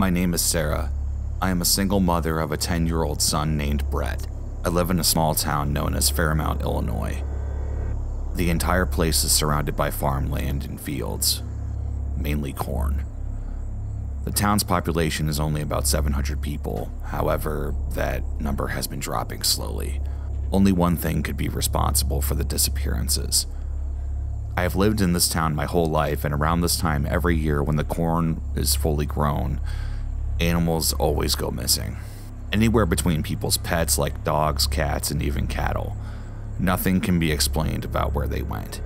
My name is Sarah. I am a single mother of a 10-year-old son named Brett. I live in a small town known as Fairmount, Illinois. The entire place is surrounded by farmland and fields, mainly corn. The town's population is only about 700 people. However, that number has been dropping slowly. Only one thing could be responsible for the disappearances. I have lived in this town my whole life, and around this time every year when the corn is fully grown, animals always go missing. Anywhere between people's pets like dogs, cats, and even cattle. Nothing can be explained about where they went.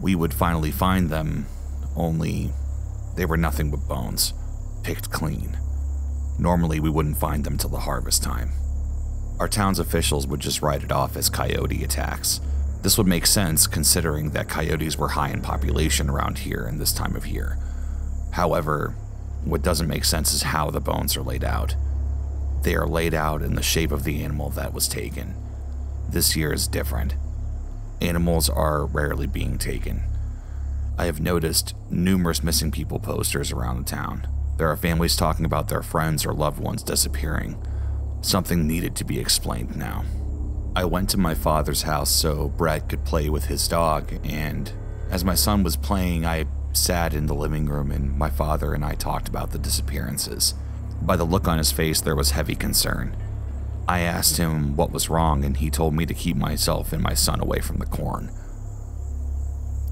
We would finally find them, only they were nothing but bones, picked clean. Normally we wouldn't find them till the harvest time. Our town's officials would just write it off as coyote attacks. This would make sense considering that coyotes were high in population around here in this time of year. However, what doesn't make sense is how the bones are laid out. They are laid out in the shape of the animal that was taken. This year is different. Animals are rarely being taken. I have noticed numerous missing people posters around the town. There are families talking about their friends or loved ones disappearing. Something needed to be explained now. I went to my father's house so Brett could play with his dog, and as my son was playing, I sat in the living room and my father and I talked about the disappearances. By the look on his face, there was heavy concern. I asked him what was wrong, and he told me to keep myself and my son away from the corn.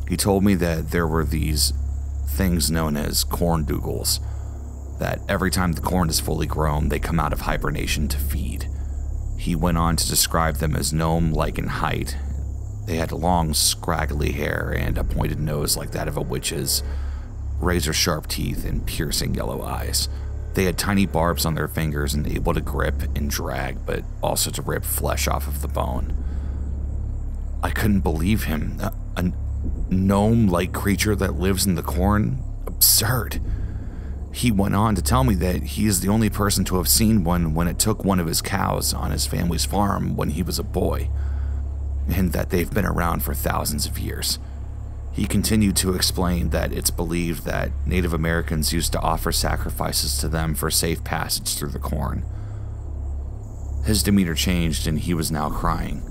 He told me that there were these things known as corn dugals, that every time the corn is fully grown, they come out of hibernation to feed. He went on to describe them as gnome-like in height. They had long, scraggly hair and a pointed nose like that of a witch's, razor-sharp teeth, and piercing yellow eyes. They had tiny barbs on their fingers and able to grip and drag, but also to rip flesh off of the bone. I couldn't believe him. A gnome-like creature that lives in the corn? Absurd. He went on to tell me that he is the only person to have seen one when it took one of his cows on his family's farm when he was a boy, and that they've been around for thousands of years. He continued to explain that it's believed that Native Americans used to offer sacrifices to them for safe passage through the corn. His demeanor changed and he was now crying.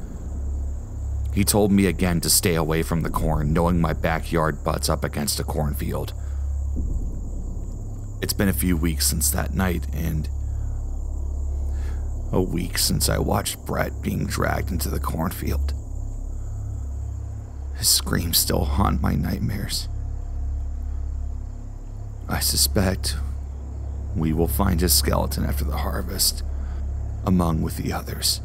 He told me again to stay away from the corn, knowing my backyard butts up against a cornfield. It's been a few weeks since that night, and a week since I watched Brett being dragged into the cornfield. His screams still haunt my nightmares. I suspect we will find his skeleton after the harvest, among with the others.